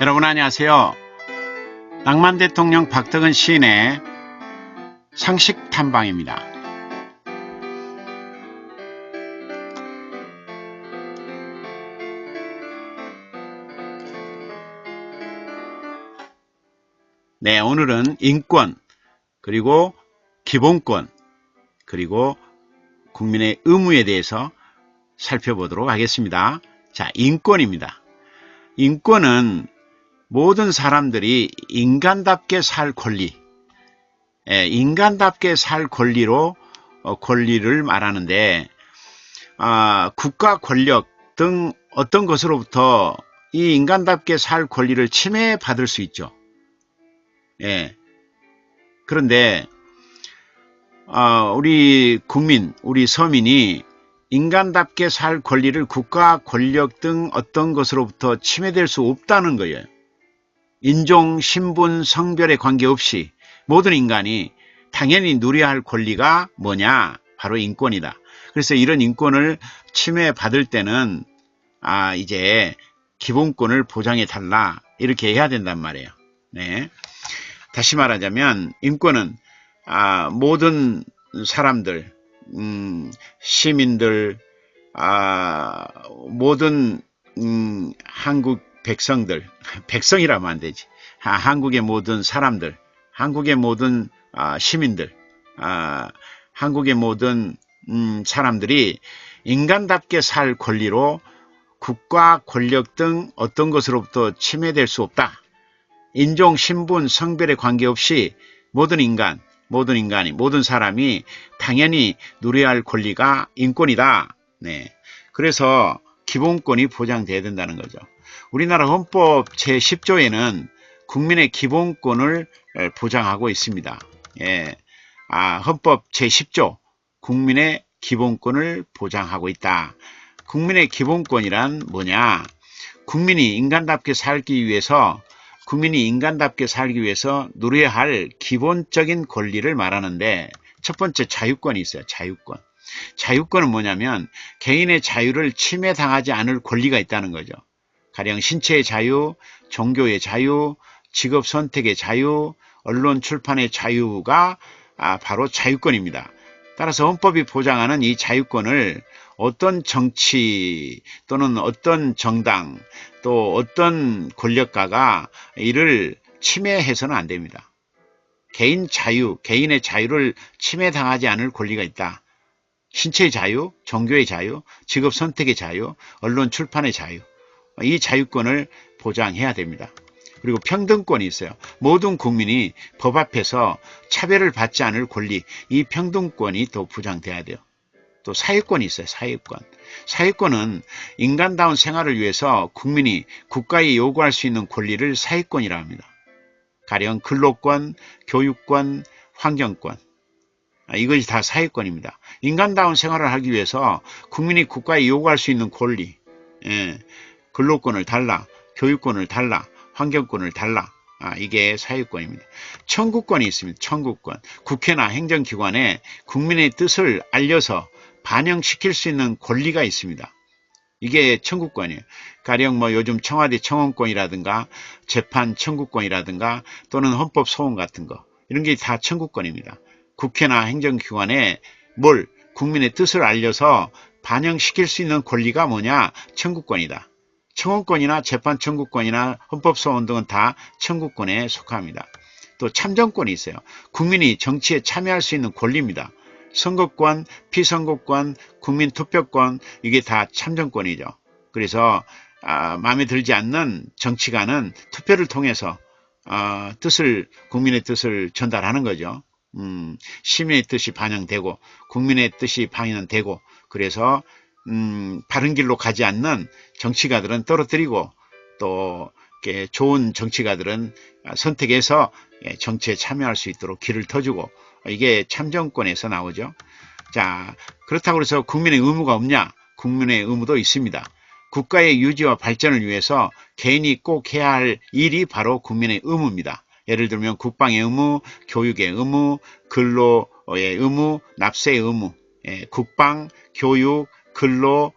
여러분 안녕하세요. 낭만 대통령 박덕은 시인의 상식 탐방입니다. 네, 오늘은 인권, 그리고 기본권, 그리고 국민의 의무에 대해서 살펴보도록 하겠습니다. 자, 인권입니다. 인권은 모든 사람들이 인간답게 살 권리, 인간답게 살 권리로 권리를 말하는데, 국가 권력 등 어떤 것으로부터 이 인간답게 살 권리를 침해받을 수 있죠. 그런데 우리 국민, 우리 서민이 인간답게 살 권리를 국가 권력 등 어떤 것으로부터 침해될 수 없다는 거예요. 인종, 신분, 성별에 관계없이 모든 인간이 당연히 누려야 할 권리가 뭐냐? 바로 인권이다. 그래서 이런 인권을 침해받을 때는 이제 기본권을 보장해 달라 이렇게 해야 된단 말이에요. 네. 다시 말하자면 인권은 모든 사람들, 시민들, 모든 한국 백성들, 백성이라면 안 되지. 한국의 모든 사람들, 한국의 모든 시민들, 한국의 모든 사람들이 인간답게 살 권리로 국가 권력 등 어떤 것으로부터 침해될 수 없다. 인종, 신분, 성별에 관계없이 모든 인간이, 모든 사람이 당연히 누려야 할 권리가 인권이다. 네. 그래서 기본권이 보장돼야 된다는 거죠. 우리나라 헌법 제10조에는 국민의 기본권을 보장하고 있습니다. 헌법 제10조 국민의 기본권을 보장하고 있다. 국민의 기본권이란 뭐냐? 국민이 인간답게 살기 위해서 누려야 할 기본적인 권리를 말하는데 첫 번째 자유권이 있어요. 자유권. 자유권은 뭐냐면 개인의 자유를 침해당하지 않을 권리가 있다는 거죠. 가령 신체의 자유, 종교의 자유, 직업 선택의 자유, 언론 출판의 자유가 바로 자유권입니다. 따라서 헌법이 보장하는 이 자유권을 어떤 정치 또는 어떤 정당 또 어떤 권력가가 이를 침해해서는 안 됩니다. 개인의 자유를 침해당하지 않을 권리가 있다. 신체의 자유, 종교의 자유, 직업 선택의 자유, 언론 출판의 자유. 이 자유권을 보장해야 됩니다. 그리고 평등권이 있어요. 모든 국민이 법 앞에서 차별을 받지 않을 권리, 이 평등권이 또 보장돼야 돼요. 또 사회권이 있어요. 사회권은 인간다운 생활을 위해서 국민이 국가에 요구할 수 있는 권리를 사회권이라 합니다. 가령 근로권, 교육권, 환경권. 이것이 다 사회권입니다. 인간다운 생활을 하기 위해서 국민이 국가에 요구할 수 있는 권리, 근로권을 달라, 교육권을 달라, 환경권을 달라. 이게 사회권입니다. 청구권이 있습니다. 청구권. 국회나 행정기관에 국민의 뜻을 알려서 반영시킬 수 있는 권리가 있습니다. 이게 청구권이에요. 가령 요즘 청와대 청원권이라든가 재판 청구권이라든가 또는 헌법 소원 같은 거 이런 게 다 청구권입니다. 국회나 행정기관에 국민의 뜻을 알려서 반영시킬 수 있는 권리가 뭐냐? 청구권이다. 청원권이나 재판 청구권이나 헌법 소원 등은 다 청구권에 속합니다. 또 참정권이 있어요. 국민이 정치에 참여할 수 있는 권리입니다. 선거권, 피선거권, 국민투표권 이게 다 참정권이죠. 그래서 마음에 들지 않는 정치가는 투표를 통해서 국민의 뜻을 전달하는 거죠. 시민의 뜻이 반영되고 국민의 뜻이 반영되고 그래서 바른 길로 가지 않는 정치가들은 떨어뜨리고 또 좋은 정치가들은 선택해서 정치에 참여할 수 있도록 길을 터주고 이게 참정권에서 나오죠. 자, 그렇다고 해서 국민의 의무가 없냐? 국민의 의무도 있습니다. 국가의 유지와 발전을 위해서 개인이 꼭 해야 할 일이 바로 국민의 의무입니다. 예를 들면 국방의 의무, 교육의 의무, 근로의 의무, 납세의 의무, 국방, 교육, 근로,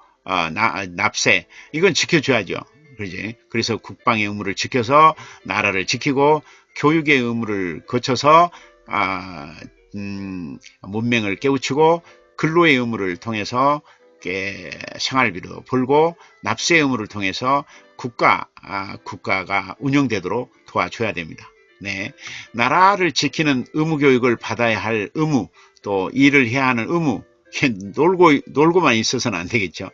납세 이건 지켜줘야죠. 그러지? 그래서 국방의 의무를 지켜서 나라를 지키고 교육의 의무를 거쳐서 문맹을 깨우치고 근로의 의무를 통해서 생활비도 벌고 납세의 의무를 통해서 국가가 운영되도록 도와줘야 됩니다. 네, 나라를 지키는 의무 교육을 받아야 할 의무, 또 일을 해야 하는 의무, 놀고만 있어서는 안 되겠죠.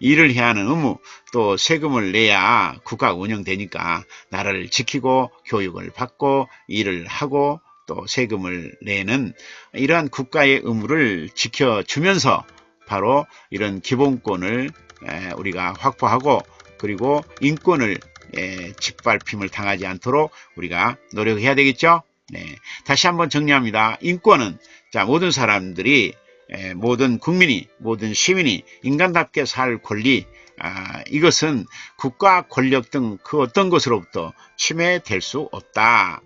일을 해야 하는 의무, 또 세금을 내야 국가가 운영되니까 나라를 지키고 교육을 받고 일을 하고 또 세금을 내는 이러한 국가의 의무를 지켜주면서 바로 이런 기본권을 우리가 확보하고 그리고 인권을 짓밟힘을 당하지 않도록 우리가 노력해야 되겠죠. 네, 다시 한번 정리합니다. 인권은 모든 사람들이 모든 국민이 모든 시민이 인간답게 살 권리, 이것은 국가 권력 등 그 어떤 것으로부터 침해될 수 없다.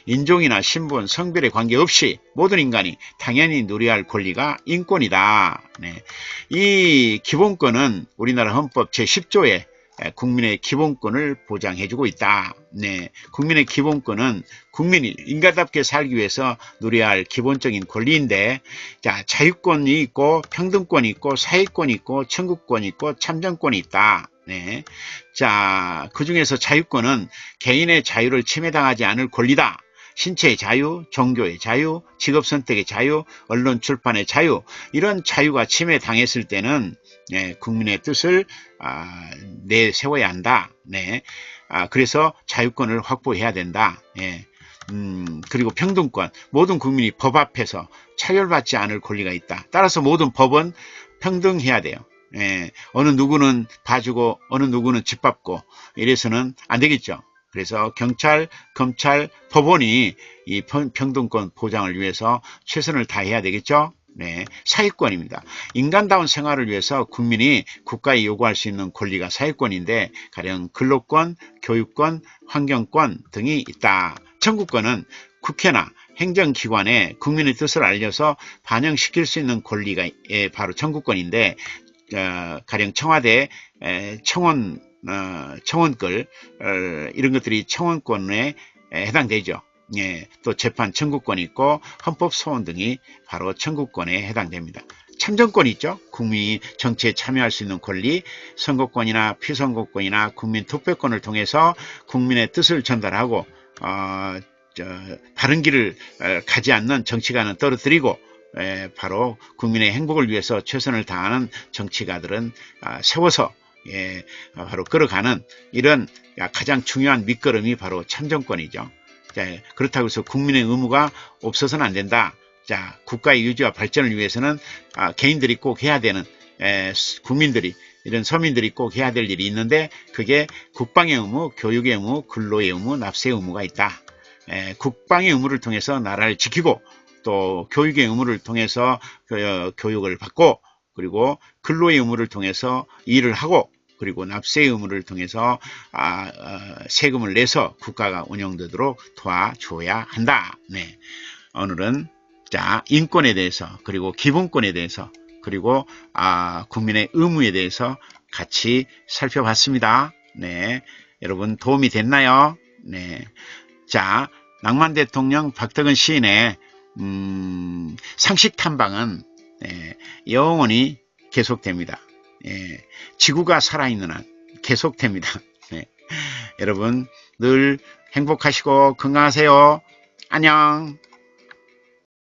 인종이나 신분, 성별에 관계없이 모든 인간이 당연히 누려야 할 권리가 인권이다. 네. 이 기본권은 우리나라 헌법 제10조에 국민의 기본권을 보장해주고 있다. 네, 국민의 기본권은 국민이 인간답게 살기 위해서 누려야 할 기본적인 권리인데, 자유권이 있고 평등권이 있고 사회권이 있고 청구권이 있고 참정권이 있다. 네, 그 중에서 자유권은 개인의 자유를 침해당하지 않을 권리다. 신체의 자유, 종교의 자유, 직업 선택의 자유, 언론 출판의 자유, 이런 자유가 침해당했을 때는 국민의 뜻을 내세워야 한다. 네. 그래서 자유권을 확보해야 된다. 그리고 평등권, 모든 국민이 법 앞에서 차별받지 않을 권리가 있다. 따라서 모든 법은 평등해야 돼요. 어느 누구는 봐주고 어느 누구는 짓밟고 이래서는 안 되겠죠. 그래서 경찰, 검찰, 법원이 이 평등권 보장을 위해서 최선을 다해야 되겠죠. 네, 사회권입니다. 인간다운 생활을 위해서 국민이 국가에 요구할 수 있는 권리가 사회권인데 가령 근로권, 교육권, 환경권 등이 있다. 청구권은 국회나 행정기관에 국민의 뜻을 알려서 반영시킬 수 있는 권리가 바로 청구권인데 가령 청와대 청원권 이런 것들이 청원권에 해당되죠. 또 재판 청구권이 있고 헌법 소원 등이 바로 청구권에 해당됩니다. 참정권이 있죠. 국민이 정치에 참여할 수 있는 권리, 선거권이나 피선거권이나 국민 투표권을 통해서 국민의 뜻을 전달하고 바른 길을 가지 않는 정치가는 떨어뜨리고 바로 국민의 행복을 위해서 최선을 다하는 정치가들은 세워서 바로 끌어가는 이런 가장 중요한 밑거름이 바로 참정권이죠. 그렇다고 해서 국민의 의무가 없어서는 안 된다. 국가의 유지와 발전을 위해서는 개인들이 꼭 해야 되는 국민들이 이런 서민들이 꼭 해야 될 일이 있는데 그게 국방의 의무, 교육의 의무, 근로의 의무, 납세의 의무가 있다. 국방의 의무를 통해서 나라를 지키고 또 교육의 의무를 통해서 교육을 받고 그리고 근로의 의무를 통해서 일을 하고 그리고 납세의 의무를 통해서 세금을 내서 국가가 운영되도록 도와줘야 한다. 네. 오늘은 인권에 대해서 그리고 기본권에 대해서 그리고 국민의 의무에 대해서 같이 살펴봤습니다. 네. 여러분 도움이 됐나요? 네. 낭만 대통령 박덕은 시인의 상식 탐방은 영원히 계속됩니다. 지구가 살아있는 한 계속됩니다. 여러분 늘 행복하시고 건강하세요. 안녕.